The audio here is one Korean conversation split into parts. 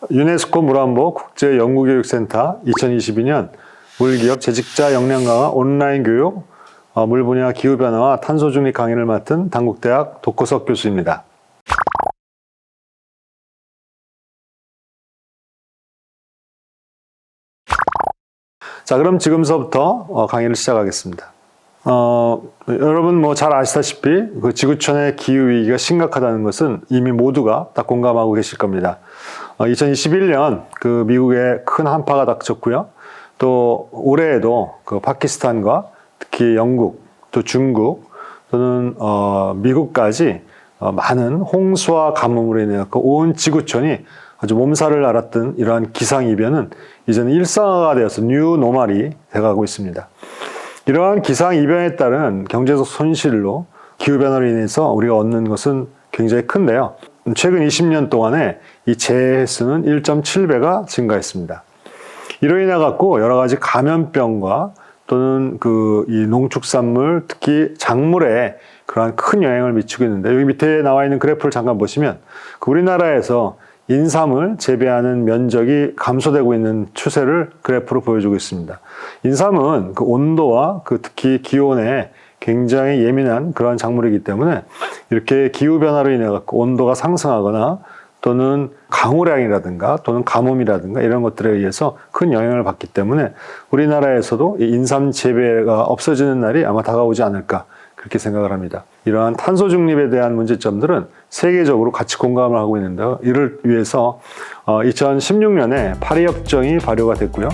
유네스코 물안보 국제연구교육센터 2022년 물기업 재직자 역량 강화 온라인 교육 물 분야 기후변화와 탄소 중립 강의를 맡은 단국대학 독호석 교수입니다. 자, 그럼 지금서부터 강의를 시작하겠습니다. 여러분 잘 아시다시피 그 지구촌의 기후위기가 심각하다는 것은 이미 모두가 다 공감하고 계실 겁니다. 2021년 그 미국에 큰 한파가 닥쳤고요. 또 올해에도 그 파키스탄과 특히 영국, 또 중국, 또는 미국까지 많은 홍수와 가뭄으로 인해 온 지구촌이 아주 몸살을 앓았던 이러한 기상이변은 이제는 일상화가 되어서 뉴 노멀이 돼가고 있습니다. 이러한 기상이변에 따른 경제적 손실로 기후변화로 인해서 우리가 얻는 것은 굉장히 큰데요. 최근 20년 동안에 이 재해 횟수는 1.7배가 증가했습니다. 이로 인해 갖고 여러 가지 감염병과 또는 이 농축산물, 특히 작물에 그러한 큰 영향을 미치고 있는데, 여기 밑에 나와 있는 그래프를 잠깐 보시면 우리나라에서 인삼을 재배하는 면적이 감소되고 있는 추세를 그래프로 보여주고 있습니다. 인삼은 그 온도와 특히 기온에 굉장히 예민한 그러한 작물이기 때문에 이렇게 기후변화로 인해 갖고 온도가 상승하거나 또는 강우량이라든가 또는 가뭄이라든가 이런 것들에 의해서 큰 영향을 받기 때문에 우리나라에서도 이 인삼 재배가 없어지는 날이 아마 다가오지 않을까, 그렇게 생각을 합니다. 이러한 탄소 중립에 대한 문제점들은 세계적으로 같이 공감을 하고 있는데요. 이를 위해서 2016년에 파리협정이 발효가 됐고요.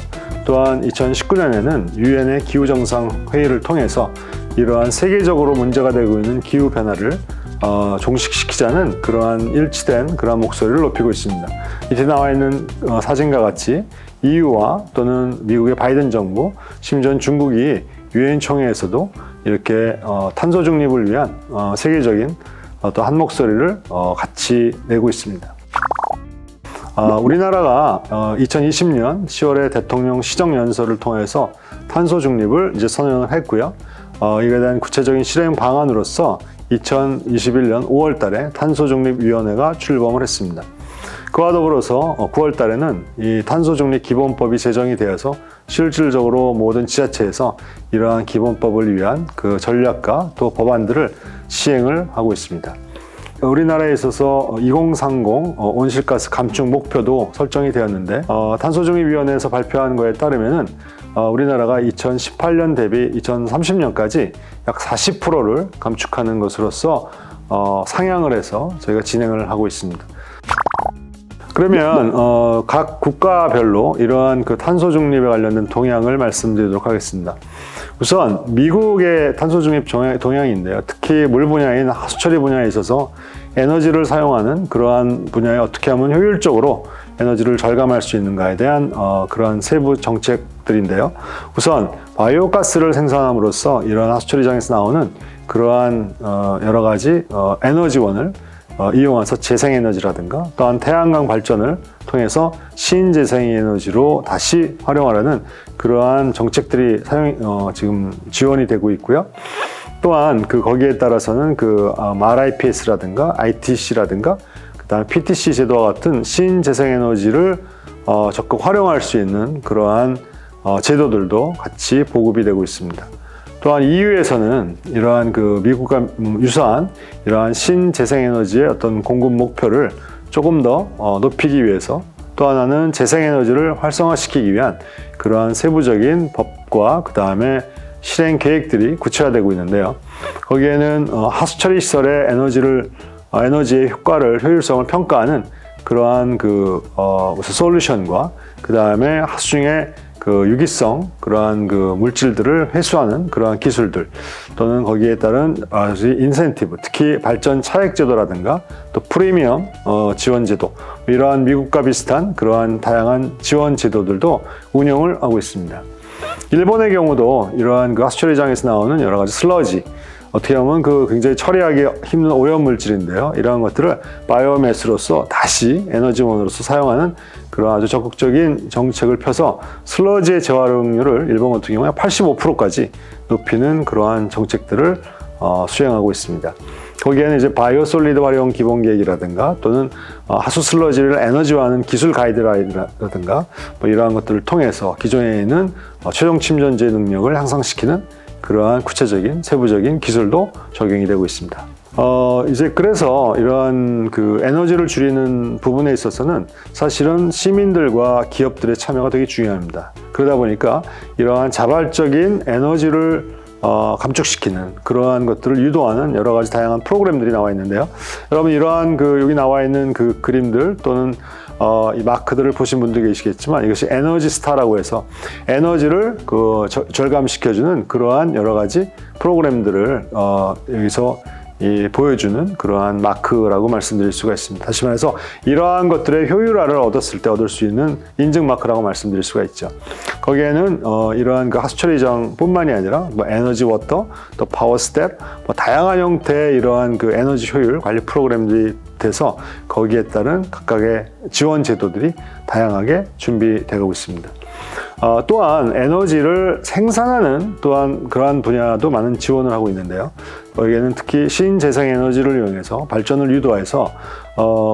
또한 2019년에는 유엔의 기후정상회의를 통해서 이러한 세계적으로 문제가 되고 있는 기후변화를 종식시키자는 그러한 일치된 그러한 목소리를 높이고 있습니다. 밑에 나와 있는 사진과 같이 EU와 또는 미국의 바이든 정부, 심지어 중국이 유엔 총회에서도 이렇게 탄소 중립을 위한 세계적인 또 한 목소리를 같이 내고 있습니다. 우리나라가 2020년 10월에 대통령 시정연설을 통해서 탄소 중립을 이제 선언을 했고요. 이에 대한 구체적인 실행 방안으로서 2021년 5월 달에 탄소중립위원회가 출범을 했습니다. 그와 더불어서 9월 달에는 이 탄소중립 기본법이 제정이 되어서 실질적으로 모든 지자체에서 이러한 기본법을 위한 그 전략과 또 법안들을 시행을 하고 있습니다. 우리나라에 있어서 2030 온실가스 감축 목표도 설정이 되었는데, 탄소중립위원회에서 발표한 거에 따르면은 우리나라가 2018년 대비 2030년까지 약 40%를 감축하는 것으로서 상향을 해서 저희가 진행을 하고 있습니다. 그러면 각 국가별로 이러한 그 탄소 중립에 관련된 동향을 말씀드리도록 하겠습니다. 우선 미국의 탄소 중립 동향인데요. 특히 물 분야인 하수처리 분야에 있어서 에너지를 사용하는 그러한 분야에 어떻게 하면 효율적으로 에너지를 절감할 수 있는가에 대한 그러한 세부 정책들인데요. 우선 바이오가스를 생산함으로써 이러한 하수처리장에서 나오는 그러한 여러 가지 에너지원을 이용해서 재생에너지라든가 또한 태양광 발전을 통해서 신재생에너지로 다시 활용하려는 그러한 정책들이 지금 지원이 되고 있고요. 또한 거기에 따라서는 RIPS라든가 ITC라든가 그다음에 PTC 제도와 같은 신재생에너지를 적극 활용할 수 있는 그러한 제도들도 같이 보급이 되고 있습니다. 또한 EU에서는 이러한 미국과 유사한 이러한 신재생에너지의 어떤 공급 목표를 조금 더 높이기 위해서, 또 하나는 재생에너지를 활성화시키기 위한 그러한 세부적인 법과 그 다음에 실행 계획들이 구체화되고 있는데요. 거기에는 하수처리 시설의 에너지의 효과를, 효율성을 평가하는 그러한 무슨 솔루션과 그 다음에 하수 중에 유기성 그러한 물질들을 회수하는 그러한 기술들, 또는 거기에 따른 인센티브, 특히 발전 차액 제도라든가 또 프리미엄 지원 제도, 이러한 미국과 비슷한 그러한 다양한 지원 제도들도 운영을 하고 있습니다. 일본의 경우도 이러한 하수처리장에서 나오는 여러 가지 슬러지, 어떻게 보면 굉장히 처리하기 힘든 오염 물질인데요. 이러한 것들을 바이오매스로서 다시 에너지원으로서 사용하는 그런 아주 적극적인 정책을 펴서 슬러지의 재활용률을 일본 같은 경우에 85%까지 높이는 그러한 정책들을 수행하고 있습니다. 거기에는 이제 바이오솔리드 활용 기본 계획이라든가 또는 하수 슬러지를 에너지화하는 기술 가이드라이드라든가 뭐 이러한 것들을 통해서 기존에 있는 최종 침전제 능력을 향상시키는 그러한 구체적인 세부적인 기술도 적용이 되고 있습니다. 이제 그래서 이러한 그 에너지를 줄이는 부분에 있어서는 사실은 시민들과 기업들의 참여가 되게 중요합니다. 그러다 보니까 이러한 자발적인 에너지를 감축시키는 그러한 것들을 유도하는 여러 가지 다양한 프로그램들이 나와 있는데요. 여러분 이러한 그 여기 나와 있는 그 그림들 또는 이 마크들을 보신 분도 계시겠지만 이것이 에너지 스타라고 해서 에너지를 절감시켜주는 그러한 여러 가지 프로그램들을 여기서 보여주는 그러한 마크라고 말씀드릴 수가 있습니다. 다시 말해서 이러한 것들의 효율화를 얻었을 때 얻을 수 있는 인증 마크라고 말씀드릴 수가 있죠. 거기에는 이러한 그 하수 처리장뿐만이 아니라 뭐 에너지 워터, 또 파워 스텝, 뭐 다양한 형태의 이러한 그 에너지 효율 관리 프로그램들이 돼서 거기에 따른 각각의 지원 제도들이 다양하게 준비되고 있습니다. 또한 에너지를 생산하는 또한 그러한 분야도 많은 지원을 하고 있는데요. 여기에는 특히 신재생에너지를 이용해서 발전을 유도해서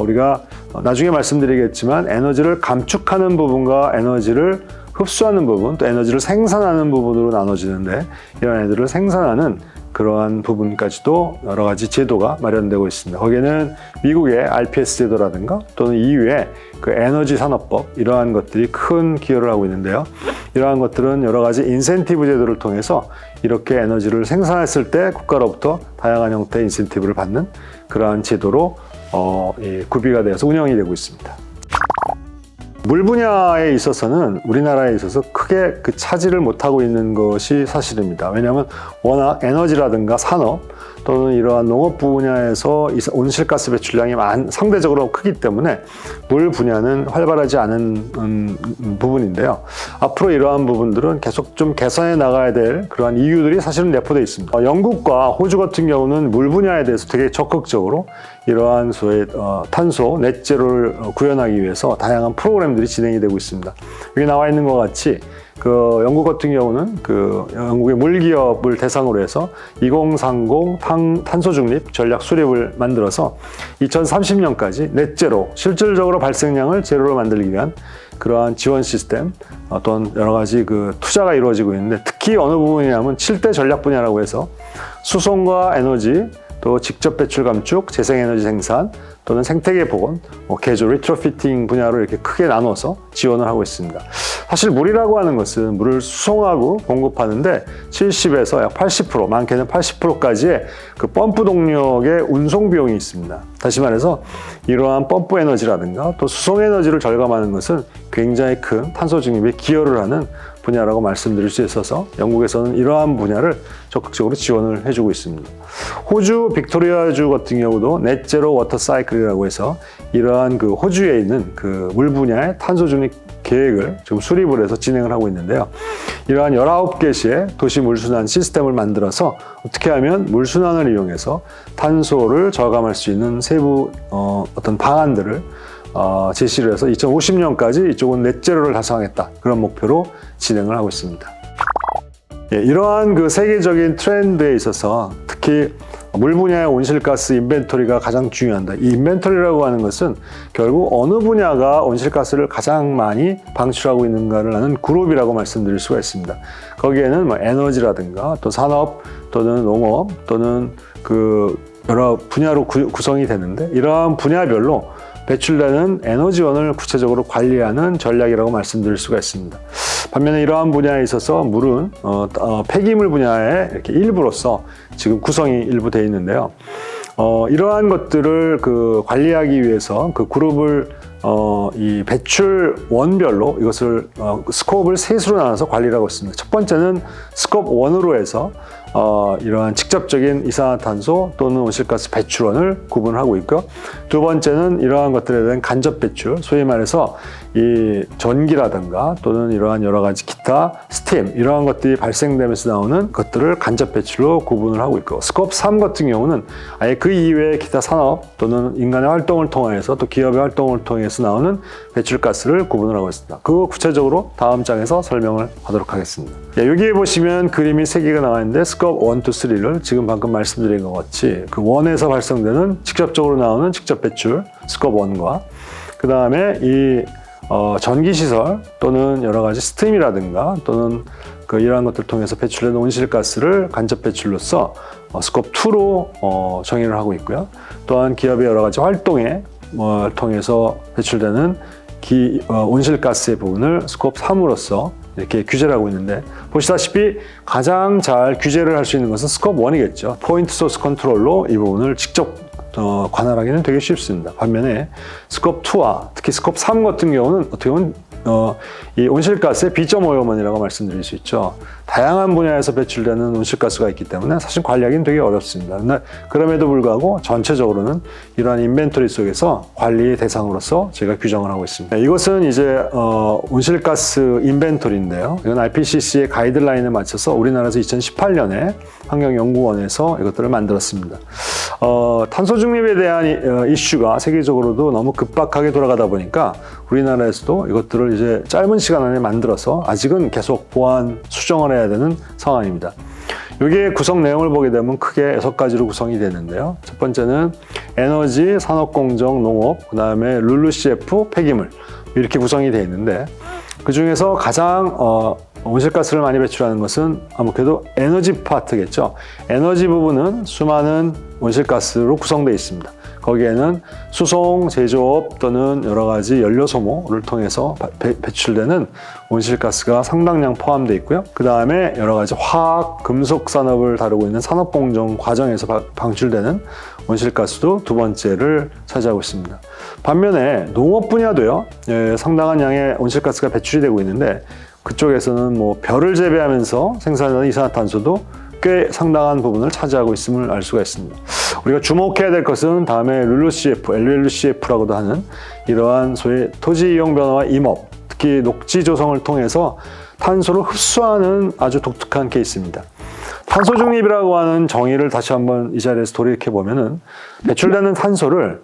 우리가 나중에 말씀드리겠지만 에너지를 감축하는 부분과 에너지를 흡수하는 부분, 또 에너지를 생산하는 부분으로 나눠지는데 이런 애들을 생산하는 그러한 부분까지도 여러 가지 제도가 마련되고 있습니다. 거기에는 미국의 RPS 제도라든가 또는 EU의 그 에너지 산업법 이러한 것들이 큰 기여를 하고 있는데요. 이러한 것들은 여러 가지 인센티브 제도를 통해서 이렇게 에너지를 생산했을 때 국가로부터 다양한 형태의 인센티브를 받는 그러한 제도로 구비가 되어서 운영이 되고 있습니다. 물 분야에 있어서는 우리나라에 있어서 크게 그 차지를 못하고 있는 것이 사실입니다. 왜냐하면 워낙 에너지라든가 산업 또는 이러한 농업 분야에서 온실가스 배출량이 상대적으로 크기 때문에 물 분야는 활발하지 않은 부분인데요. 앞으로 이러한 부분들은 계속 좀 개선해 나가야 될 그러한 이유들이 사실은 내포되어 있습니다. 영국과 호주 같은 경우는 물 분야에 대해서 되게 적극적으로 이러한 소위 탄소 넷제로를 구현하기 위해서 다양한 프로그램들이 진행이 되고 있습니다. 여기 나와 있는 것 같이 그 영국 같은 경우는 그 영국의 물기업을 대상으로 해서 2030 탄소 중립 전략 수립을 만들어서 2030년까지 넷제로 실질적으로 발생량을 제로로 만들기 위한 그러한 지원 시스템 또는 여러 가지 그 투자가 이루어지고 있는데 특히 어느 부분이냐면 7대 전략 분야라고 해서 수송과 에너지 또 직접 배출 감축, 재생에너지 생산 또는 생태계 복원, 개조, 리트로피팅 분야로 이렇게 크게 나눠서 지원을 하고 있습니다. 사실 물이라고 하는 것은 물을 수송하고 공급하는데 70에서 약 80%, 많게는 80%까지의 그 펌프 동력의 운송 비용이 있습니다. 다시 말해서 이러한 펌프 에너지라든가 또 수송 에너지를 절감하는 것은 굉장히 큰 탄소 중립에 기여를 하는 분야라고 말씀드릴 수 있어서 영국에서는 이러한 분야를 적극적으로 지원을 해주고 있습니다. 호주 빅토리아주 같은 경우도 넷제로 워터 사이클이라고 해서 이러한 그 호주에 있는 그 물 분야의 탄소 중립 계획을 지금 수립을 해서 진행을 하고 있는데요. 이러한 19개시의 도시 물순환 시스템을 만들어서 어떻게 하면 물순환을 이용해서 탄소를 저감할 수 있는 세부 어떤 방안들을 제시를 해서 2050년까지 이쪽은 넷제로를 달성하겠다 그런 목표로 진행을 하고 있습니다. 이러한 그 세계적인 트렌드에 있어서 특히 물 분야의 온실가스 인벤토리가 가장 중요한다. 이 인벤토리라고 하는 것은 결국 어느 분야가 온실가스를 가장 많이 방출하고 있는가를 아는 그룹이라고 말씀드릴 수가 있습니다. 거기에는 뭐 에너지라든가 또 산업 또는 농업 또는 그 여러 분야로 구성이 되는데 이러한 분야별로 배출되는 에너지원을 구체적으로 관리하는 전략이라고 말씀드릴 수가 있습니다. 반면에 이러한 분야에 있어서 물은 폐기물 분야의 이렇게 일부로서 지금 구성이 일부 되어 있는데요. 이러한 것들을 그 관리하기 위해서 그 그룹을 이 배출 원별로 이것을 스코업을 셋으로 나눠서 관리를 하고 있습니다. 첫 번째는 스코업 1으로 해서 이러한 직접적인 이산화탄소 또는 온실가스 배출원을 구분하고 있고요. 두 번째는 이러한 것들에 대한 간접 배출, 소위 말해서 이 전기라든가 또는 이러한 여러 가지 기타 스팀 이러한 것들이 발생되면서 나오는 것들을 간접 배출로 구분을 하고 있고, 스코업 3 같은 경우는 아예 그 이외의 기타 산업 또는 인간의 활동을 통해서 또 기업의 활동을 통해서 나오는 배출가스를 구분을 하고 있습니다. 그거 구체적으로 다음 장에서 설명을 하도록 하겠습니다. 여기에 보시면 그림이 3개가 나와 있는데 스코프 1, 2, 3를 지금 방금 말씀드린 것 같이 그 원에서 발생되는 직접적으로 나오는 직접 배출 스코프 1과 그 다음에 이 전기시설 또는 여러 가지 스팀이라든가 또는 이러한 것들을 통해서 배출되는 온실가스를 간접 배출로서 스코프 2로 정의를 하고 있고요. 또한 기업의 여러 가지 활동에 통해서 배출되는 온실가스의 부분을 스코프 3으로서 이렇게 규제를 하고 있는데 보시다시피 가장 잘 규제를 할 수 있는 것은 스코프 1이겠죠. 포인트 소스 컨트롤로 이 부분을 직접 관할하기는 되게 쉽습니다. 반면에 스코프 2와 특히 스코프 3 같은 경우는 어떻게 보면 이 온실가스의 B.5호만이라고 말씀드릴 수 있죠. 다양한 분야에서 배출되는 온실가스가 있기 때문에 사실 관리하기는 되게 어렵습니다. 그럼에도 불구하고 전체적으로는 이러한 인벤토리 속에서 관리의 대상으로서 제가 규정을 하고 있습니다. 이것은 이제 온실가스 인벤토리인데요. 이건 IPCC의 가이드라인에 맞춰서 우리나라에서 2018년에 환경연구원에서 이것들을 만들었습니다. 탄소 중립에 대한 이슈가 세계적으로도 너무 급박하게 돌아가다 보니까 우리나라에서도 이것들을 이제 짧은 시간 안에 만들어서 아직은 계속 보완, 수정을 해야 되는 상황입니다. 여기에 구성 내용을 보게 되면 크게 6가지로 구성이 되는데요. 첫 번째는 에너지, 산업공정, 농업, 그 다음에 LULUCF, 폐기물 이렇게 구성이 되어 있는데 그 중에서 가장 온실가스를 많이 배출하는 것은 아무래도 에너지 파트겠죠. 에너지 부분은 수많은 온실가스로 구성되어 있습니다. 거기에는 수송, 제조업 또는 여러 가지 연료 소모를 통해서 배출되는 온실가스가 상당량 포함되어 있고요. 그 다음에 여러 가지 화학, 금속 산업을 다루고 있는 산업공정 과정에서 방출되는 온실가스도 두 번째를 차지하고 있습니다. 반면에 농업 분야도요, 상당한 양의 온실가스가 배출이 되고 있는데 그쪽에서는 벼를 재배하면서 생산하는 이산화탄소도 꽤 상당한 부분을 차지하고 있음을 알 수가 있습니다. 우리가 주목해야 될 것은 다음에 LULUCF, LULUCF라고도 하는 이러한 소위 토지 이용 변화와 임업, 특히 녹지 조성을 통해서 탄소를 흡수하는 아주 독특한 케이스입니다. 탄소 중립이라고 하는 정의를 다시 한번 이 자리에서 돌이켜 보면은 배출되는 탄소를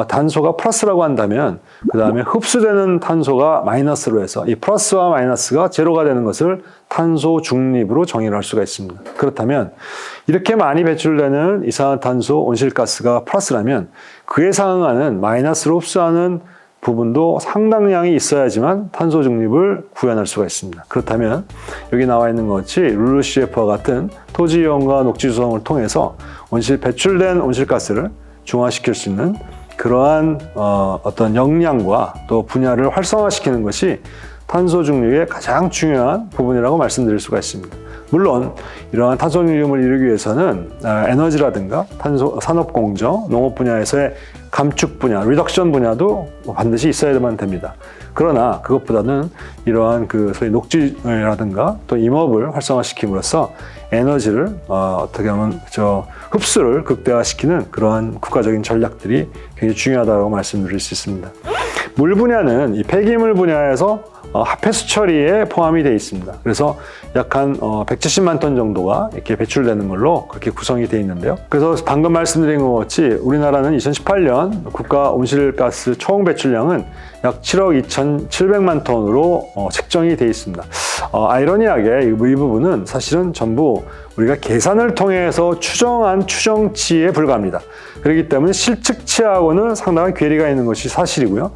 단소가 플러스라고 한다면 그 다음에 흡수되는 탄소가 마이너스로 해서 이 플러스와 마이너스가 제로가 되는 것을 탄소 중립으로 정의를 할 수가 있습니다. 그렇다면 이렇게 많이 배출되는 이산화탄소 온실가스가 플러스라면 그에 상응하는 마이너스로 흡수하는 부분도 상당량이 있어야지만 탄소 중립을 구현할 수가 있습니다. 그렇다면 여기 나와 있는 것 같이 LULUCF와 같은 토지 이용과 녹지 조성을 통해서 배출된 온실가스를 중화시킬 수 있는 그러한 어떤 역량과 또 분야를 활성화시키는 것이 탄소 중립의 가장 중요한 부분이라고 말씀드릴 수가 있습니다. 물론 이러한 탄소 중립을 이루기 위해서는 에너지라든가 산업공정, 농업 분야에서의 감축 분야, 리덕션 분야도 반드시 있어야만 됩니다. 그러나 그것보다는 이러한 소위 녹지라든가 또 임업을 활성화시킴으로써 에너지를 어떻게 하면 흡수를 극대화시키는 그러한 국가적인 전략들이 굉장히 중요하다고 말씀드릴 수 있습니다. 물 분야는 이 폐기물 분야에서 하폐수 처리에 포함이 되어 있습니다. 그래서 약 한 170만 톤 정도가 이렇게 배출되는 걸로 그렇게 구성이 되어 있는데요. 그래서 방금 말씀드린 것 같이 우리나라는 2018년 국가 온실가스 총 배출량은 약 7억 2,700만 톤으로 책정이 되어 있습니다. 아이러니하게 이 부분은 사실은 전부 우리가 계산을 통해서 추정한 추정치에 불과합니다. 그렇기 때문에 실측치하고는 상당한 괴리가 있는 것이 사실이고요.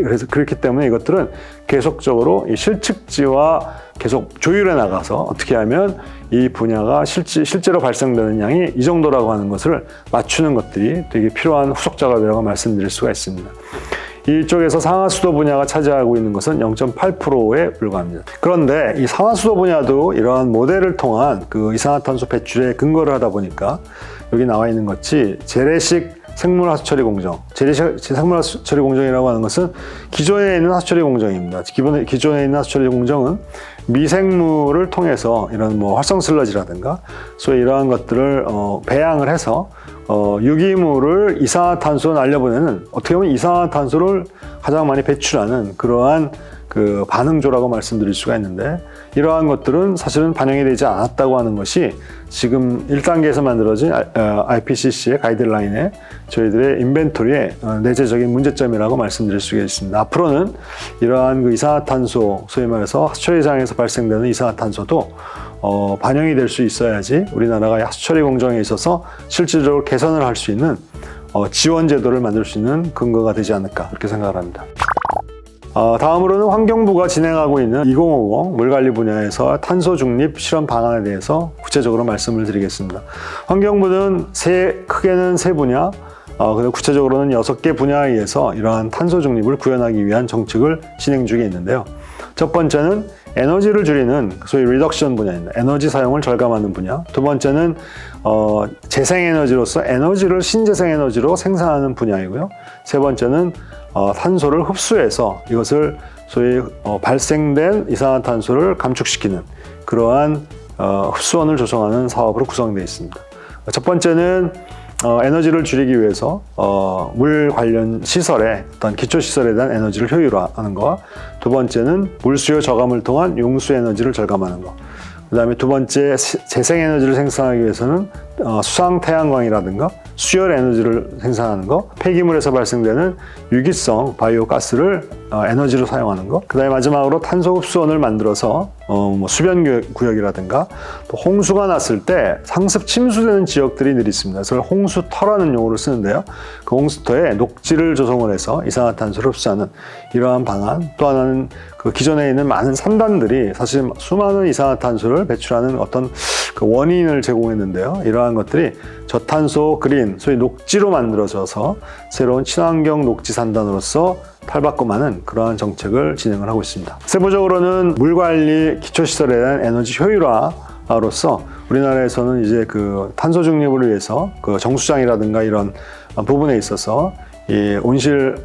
그래서 그렇기 때문에 이것들은 계속적으로 이 실측지와 계속 조율해 나가서 어떻게 하면 이 분야가 실제로 발생되는 양이 이 정도라고 하는 것을 맞추는 것들이 되게 필요한 후속 작업이라고 말씀드릴 수가 있습니다. 이쪽에서 상하수도 분야가 차지하고 있는 것은 0.8%에 불과합니다. 그런데 이 상하수도 분야도 이러한 모델을 통한 이산화탄소 배출에 근거를 하다 보니까 여기 나와 있는 것이 재래식 생물하수처리 공정. 재래식 생물하수처리 공정이라고 하는 것은 기존에 있는 하수처리 공정입니다. 기존에 있는 하수처리 공정은 미생물을 통해서 이런 활성 슬러지라든가 소위 이러한 것들을 배양을 해서 유기물을 이산화탄소로 날려보내는 어떻게 보면 이산화탄소를 가장 많이 배출하는 그러한 그 반응조라고 말씀드릴 수가 있는데, 이러한 것들은 사실은 반영이 되지 않았다고 하는 것이 지금 1단계에서 만들어진 IPCC의 가이드라인에 저희들의 인벤토리의 내재적인 문제점이라고 말씀드릴 수가 있습니다. 앞으로는 이러한 그 이산화탄소, 소위 말해서 하수처리장에서 발생되는 이산화탄소도 반영이 될 수 있어야지 우리나라가 하수처리 공정에 있어서 실질적으로 개선을 할 수 있는 지원 제도를 만들 수 있는 근거가 되지 않을까, 그렇게 생각을 합니다. 다음으로는 환경부가 진행하고 있는 2050 물관리 분야에서 탄소 중립 실험 방안에 대해서 구체적으로 말씀을 드리겠습니다. 환경부는 크게는 세 분야, 그리고 구체적으로는 6개 분야에 의해서 이러한 탄소 중립을 구현하기 위한 정책을 진행 중에 있는데요. 첫 번째는 에너지를 줄이는 소위 리덕션 분야입니다. 에너지 사용을 절감하는 분야. 두 번째는 재생에너지로서 에너지를 신재생에너지로 생산하는 분야이고요. 세 번째는 탄소를 흡수해서 이것을 소위 발생된 이산화탄소를 감축시키는 그러한 흡수원을 조성하는 사업으로 구성되어 있습니다. 첫 번째는 에너지를 줄이기 위해서 물 관련 시설의 어떤 기초 시설에 대한 에너지를 효율화하는 것, 두 번째는 물수요 저감을 통한 용수 에너지를 절감하는 것, 그 다음에 두 번째 재생 에너지를 생산하기 위해서는 수상 태양광이라든가 수열 에너지를 생산하는 것, 폐기물에서 발생되는 유기성 바이오 가스를 에너지로 사용하는 것, 그 다음에 마지막으로 탄소 흡수원을 만들어서 수변 구역이라든가 또 홍수가 났을 때 상습 침수되는 지역들이 늘 있습니다. 그래서 홍수터라는 용어를 쓰는데요. 그 홍수터에 녹지를 조성을 해서 이산화탄소를 흡수하는 이러한 방안, 또 하나는 그 기존에 있는 많은 산단들이 사실 수많은 이산화탄소를 배출하는 어떤 그 원인을 제공했는데요. 이러한 것들이 저탄소 그린, 소위 녹지로 만들어져서 새로운 친환경 녹지 산단으로서 탈바꿈하는 그러한 정책을 진행을 하고 있습니다. 세부적으로는 물관리 기초시설에 대한 에너지 효율화로서 우리나라에서는 이제 그 탄소 중립을 위해서 그 정수장이라든가 이런 부분에 있어서 이 온실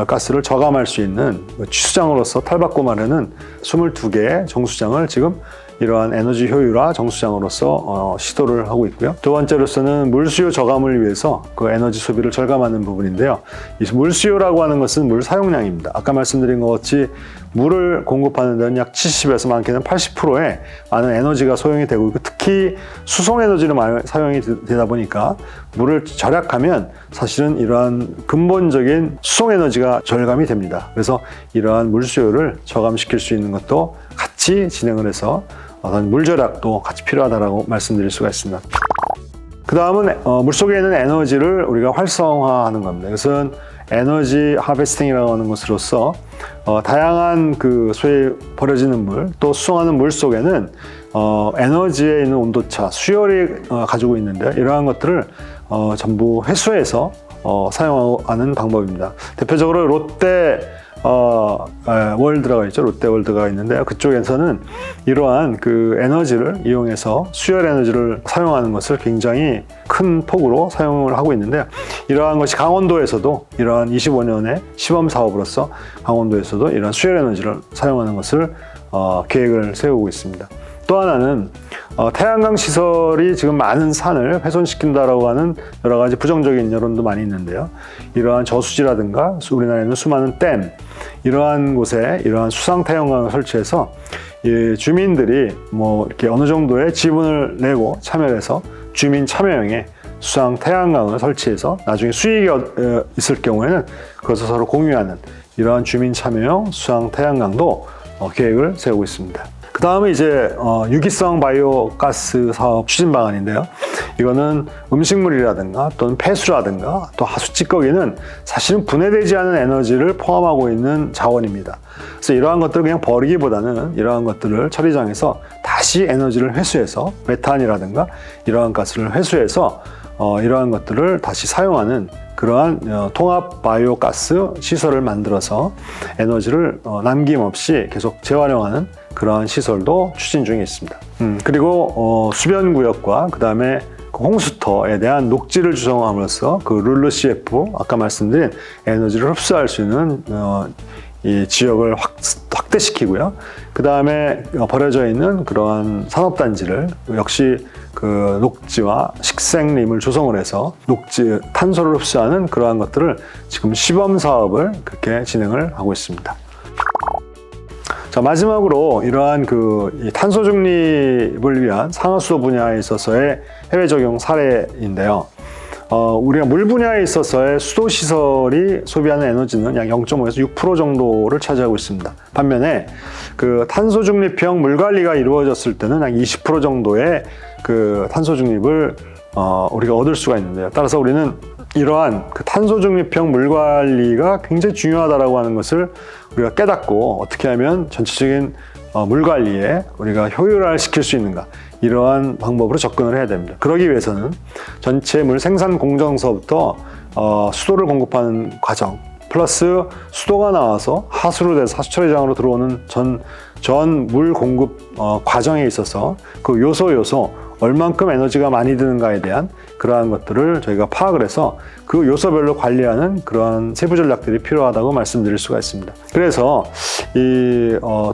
가스를 저감할 수 있는 취수장으로서 탈바꿈하려는 22개의 정수장을 지금 이러한 에너지 효율화 정수장으로서 시도를 하고 있고요. 두 번째로서는 물수요 저감을 위해서 그 에너지 소비를 절감하는 부분인데요. 이 물수요라고 하는 것은 물 사용량입니다. 아까 말씀드린 것 같이 물을 공급하는 데는 약 70에서 많게는 80%의 많은 에너지가 소용이 되고 있고, 특히 수송 에너지로 많이 사용이 되다 보니까 물을 절약하면 사실은 이러한 근본적인 수송 에너지가 절감이 됩니다. 그래서 이러한 물수요를 저감시킬 수 있는 것도 같이 진행을 해서 어떤 물절약도 같이 필요하다고 말씀드릴 수가 있습니다. 그 다음은 물속에 있는 에너지를 우리가 활성화하는 겁니다. 이것은 에너지 하베스팅이라고 하는 것으로서 다양한 그 소위 버려지는 물, 또 수송하는 물 속에는 에너지에 있는 온도차, 수열이 가지고 있는데, 이러한 것들을 전부 회수해서 사용하는 방법입니다. 대표적으로 롯데 월드라고 있죠. 롯데월드가 있는데, 그쪽에서는 이러한 그 에너지를 이용해서 수열 에너지를 사용하는 것을 굉장히 큰 폭으로 사용을 하고 있는데, 이러한 것이 강원도에서도 이러한 25년의 시범 사업으로서 강원도에서도 이러한 수열 에너지를 사용하는 것을 계획을 세우고 있습니다. 또 하나는 태양광 시설이 지금 많은 산을 훼손시킨다라고 하는 여러 가지 부정적인 여론도 많이 있는데요. 이러한 저수지라든가 우리나라에는 수많은 댐, 이러한 곳에 이러한 수상 태양광을 설치해서 주민들이 이렇게 어느 정도의 지분을 내고 참여해서 주민 참여형의 수상 태양광을 설치해서 나중에 수익이 있을 경우에는 그것을 서로 공유하는 이러한 주민 참여형 수상 태양광도 계획을 세우고 있습니다. 그 다음에 이제 유기성 바이오 가스 사업 추진 방안인데요. 이거는 음식물이라든가 또는 폐수라든가 또 하수 찌꺼기는 사실은 분해되지 않은 에너지를 포함하고 있는 자원입니다. 그래서 이러한 것들을 그냥 버리기보다는 이러한 것들을 처리장에서 다시 에너지를 회수해서 메탄이라든가 이러한 가스를 회수해서 이러한 것들을 다시 사용하는 그러한 통합 바이오 가스 시설을 만들어서 에너지를 남김없이 계속 재활용하는 그러한 시설도 추진 중에 있습니다. 그리고 수변 구역과 그 다음에 홍수터에 대한 녹지를 조성함으로써 그 룰루CF 아까 말씀드린 에너지를 흡수할 수 있는 이 지역을 확대시키고요. 그 다음에 버려져 있는 그러한 산업단지를 역시 그 녹지와 식생림을 조성을 해서 녹지 탄소를 흡수하는 그러한 것들을 지금 시범 사업을 그렇게 진행을 하고 있습니다. 자, 마지막으로 이러한 이 탄소 중립을 위한 상하수도 분야에 있어서의 해외 적용 사례인데요. 우리가 물 분야에 있어서의 수도 시설이 소비하는 에너지는 약 0.5에서 6% 정도를 차지하고 있습니다. 반면에 그 탄소 중립형 물 관리가 이루어졌을 때는 약 20% 정도의 그 탄소 중립을 우리가 얻을 수가 있는데요. 따라서 우리는 이러한 그 탄소 중립형 물 관리가 굉장히 중요하다라고 하는 것을 우리가 깨닫고 어떻게 하면 전체적인 물 관리에 우리가 효율화를 시킬 수 있는가, 이러한 방법으로 접근을 해야 됩니다. 그러기 위해서는 전체 물 생산 공정서부터 수도를 공급하는 과정 플러스 수도가 나와서 하수로 돼서 하수처리장으로 들어오는 전 물 공급 과정에 있어서 그 요소 얼만큼 에너지가 많이 드는가에 대한 그러한 것들을 저희가 파악을 해서 그 요소별로 관리하는 그러한 세부 전략들이 필요하다고 말씀드릴 수가 있습니다. 그래서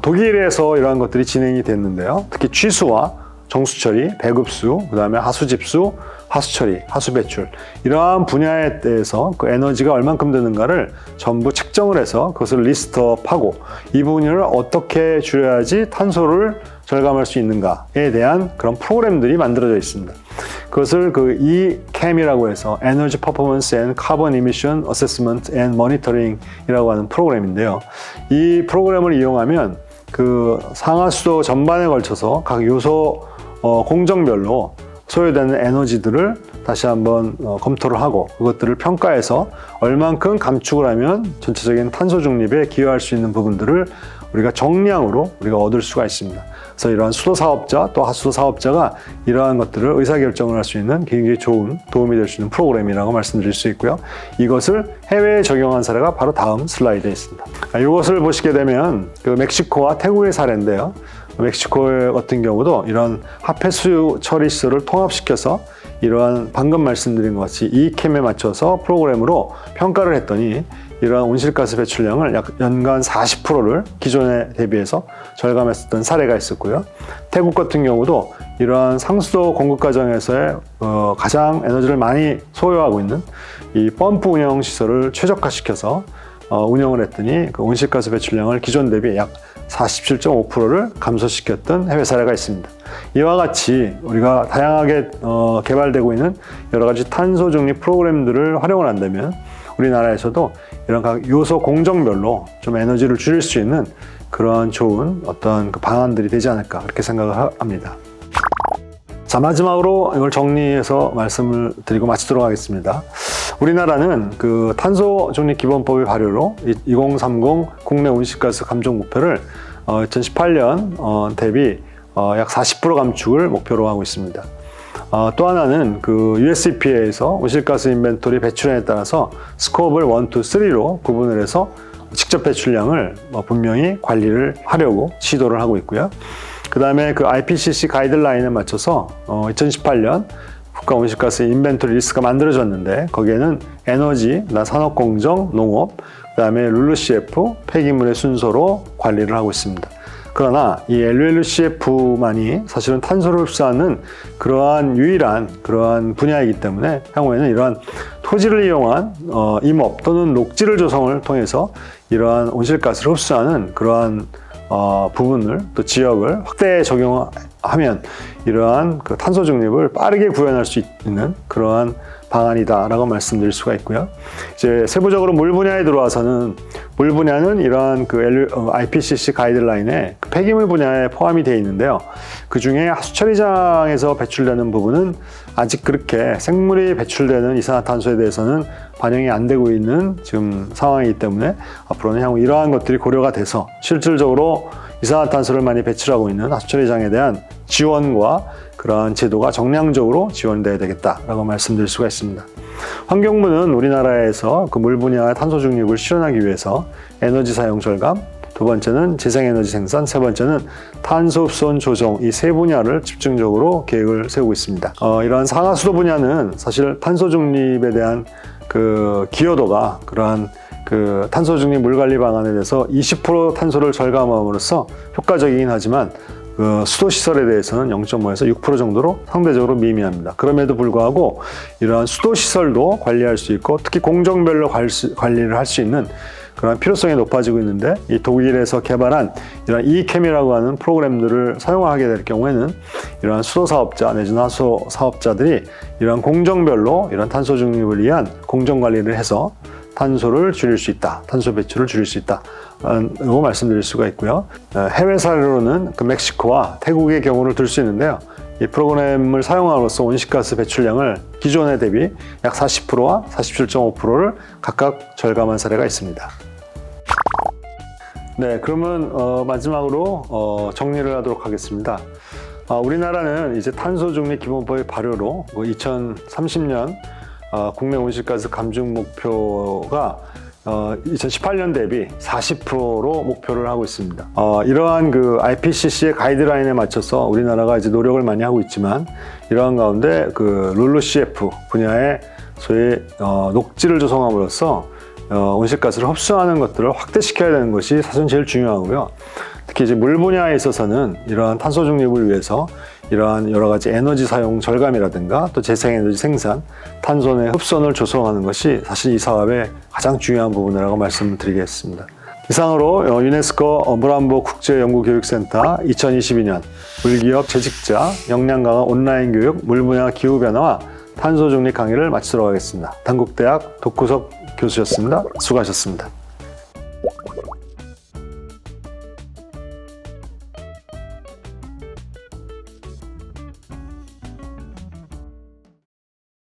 독일에서 이러한 것들이 진행이 됐는데요. 특히 취수와 정수처리, 배급수, 그 다음에 하수집수, 하수처리, 하수배출, 이러한 분야에 대해서 그 에너지가 얼만큼 드는가를 전부 측정을 해서 그것을 리스트업하고 이 부분을 어떻게 줄여야지 탄소를 절감할 수 있는가에 대한 그런 프로그램들이 만들어져 있습니다. 그것을 그 ECAM이라고 해서 Energy Performance and Carbon Emission Assessment and Monitoring이라고 하는 프로그램인데요. 이 프로그램을 이용하면 그 상하수도 전반에 걸쳐서 각 요소 공정별로 소요되는 에너지들을 다시 한번 검토를 하고 그것들을 평가해서 얼만큼 감축을 하면 전체적인 탄소 중립에 기여할 수 있는 부분들을 우리가 정량으로 우리가 얻을 수가 있습니다. 그래서 이러한 수도 사업자 또 하수도 사업자가 이러한 것들을 의사결정을 할 수 있는 굉장히 좋은 도움이 될 수 있는 프로그램이라고 말씀드릴 수 있고요. 이것을 해외에 적용한 사례가 바로 다음 슬라이드에 있습니다. 이것을 보시게 되면 그 멕시코와 태국의 사례인데요. 멕시코 같은 경우도 이런 하폐수 처리 시설을 통합시켜서 이러한 방금 말씀드린 것 같이 ECAM에 맞춰서 프로그램으로 평가를 했더니 이러한 온실가스 배출량을 약 연간 40%를 기존에 대비해서 절감했었던 사례가 있었고요. 태국 같은 경우도 이러한 상수도 공급 과정에서의 가장 에너지를 많이 소요하고 있는 이 펌프 운영 시설을 최적화시켜서 운영을 했더니 그 온실가스 배출량을 기존 대비 약 47.5%를 감소시켰던 해외 사례가 있습니다. 이와 같이 우리가 다양하게 개발되고 있는 여러 가지 탄소 중립 프로그램들을 활용을 한다면 우리나라에서도 이런 각 요소 공정별로 좀 에너지를 줄일 수 있는 그러한 좋은 어떤 그 방안들이 되지 않을까 그렇게 생각을 합니다. 자, 마지막으로 이걸 정리해서 말씀을 드리고 마치도록 하겠습니다. 우리나라는 그 탄소 중립 기본법의 발효로 2030 국내 온실가스 감축 목표를 2018년 대비 약 40% 감축을 목표로 하고 있습니다. 또 하나는 그 USEPA에서 온실가스 인벤토리 배출량에 따라서 스코업을 1, 2, 3로 구분을 해서 직접 배출량을 분명히 관리를 하려고 시도를 하고 있고요. 그 다음에 그 IPCC 가이드라인에 맞춰서 2018년 국가 온실가스 인벤토리 리스트가 만들어졌는데 거기에는 에너지, 산업공정, 농업, 그 다음에 LULUCF, 폐기물의 순서로 관리를 하고 있습니다. 그러나 이 LULUCF만이 사실은 탄소를 흡수하는 그러한 유일한 그러한 분야이기 때문에 향후에는 이러한 토지를 이용한 임업 또는 녹지를 조성을 통해서 이러한 온실가스를 흡수하는 그러한 부분을 또 지역을 확대 적용하면 이러한 그 탄소 중립을 빠르게 구현할 수 있는 그러한 방안이다라고 말씀드릴 수가 있고요. 이제 세부적으로 물 분야에 들어와서는 물 분야는 이러한 그 IPCC 가이드라인에 그 폐기물 분야에 포함이 되어 있는데요. 그 중에 하수처리장에서 배출되는 부분은 아직 그렇게 생물이 배출되는 이산화탄소에 대해서는 반영이 안 되고 있는 지금 상황이기 때문에 앞으로는 향후 이러한 것들이 고려가 돼서 실질적으로 이산화탄소를 많이 배출하고 있는 하수처리장에 대한 지원과 그러한 제도가 정량적으로 지원돼야 되겠다라고 말씀드릴 수가 있습니다. 환경부는 우리나라에서 그 물 분야의 탄소 중립을 실현하기 위해서 에너지 사용 절감, 두 번째는 재생에너지 생산, 세 번째는 탄소 흡수원 조정, 이 세 분야를 집중적으로 계획을 세우고 있습니다. 이러한 상하수도 분야는 사실 탄소 중립에 대한 그 기여도가 그러한 그 탄소 중립 물 관리 방안에 대해서 20% 탄소를 절감함으로써 효과적이긴 하지만 그 수도 시설에 대해서는 0.5에서 6% 정도로 상대적으로 미미합니다. 그럼에도 불구하고 이러한 수도 시설도 관리할 수 있고 특히 공정별로 관리를 할 수 있는 그런 필요성이 높아지고 있는데, 이 독일에서 개발한 이런 이캠이라고 하는 프로그램들을 사용하게 될 경우에는 이러한 수소 사업자 내지는 하수 사업자들이 이러한 공정별로 이런 탄소 중립을 위한 공정 관리를 해서 탄소를 줄일 수 있다, 탄소 배출을 줄일 수 있다 라고 말씀드릴 수가 있고요. 해외 사례로는 그 멕시코와 태국의 경우를 들 수 있는데요. 이 프로그램을 사용함으로써 온실가스 배출량을 기존에 대비 약 40%와 47.5%를 각각 절감한 사례가 있습니다. 네, 그러면 마지막으로 정리를 하도록 하겠습니다. 우리나라는 이제 탄소 중립 기본법의 발효로 2030년 국내 온실가스 감축 목표가 2018년 대비 40%로 목표를 하고 있습니다. 이러한 그 IPCC의 가이드라인에 맞춰서 우리나라가 이제 노력을 많이 하고 있지만, 이러한 가운데 그 LULUCF 분야의 소위 녹지를 조성함으로써 온실가스를 흡수하는 것들을 확대시켜야 되는 것이 사실 제일 중요하고요. 특히 이제 물 분야에 있어서는 이러한 탄소 중립을 위해서 이러한 여러 가지 에너지 사용 절감이라든가 또 재생에너지 생산, 탄소의 흡선을 조성하는 것이 사실 이 사업의 가장 중요한 부분이라고 말씀을 드리겠습니다. 이상으로 유네스코 물안보 국제연구교육센터 2022년 물기업 재직자 역량 강화 온라인 교육 물 분야 기후 변화와 탄소 중립 강의를 마치도록 하겠습니다. 단국대학 독후석 교수였습니다. 수고하셨습니다.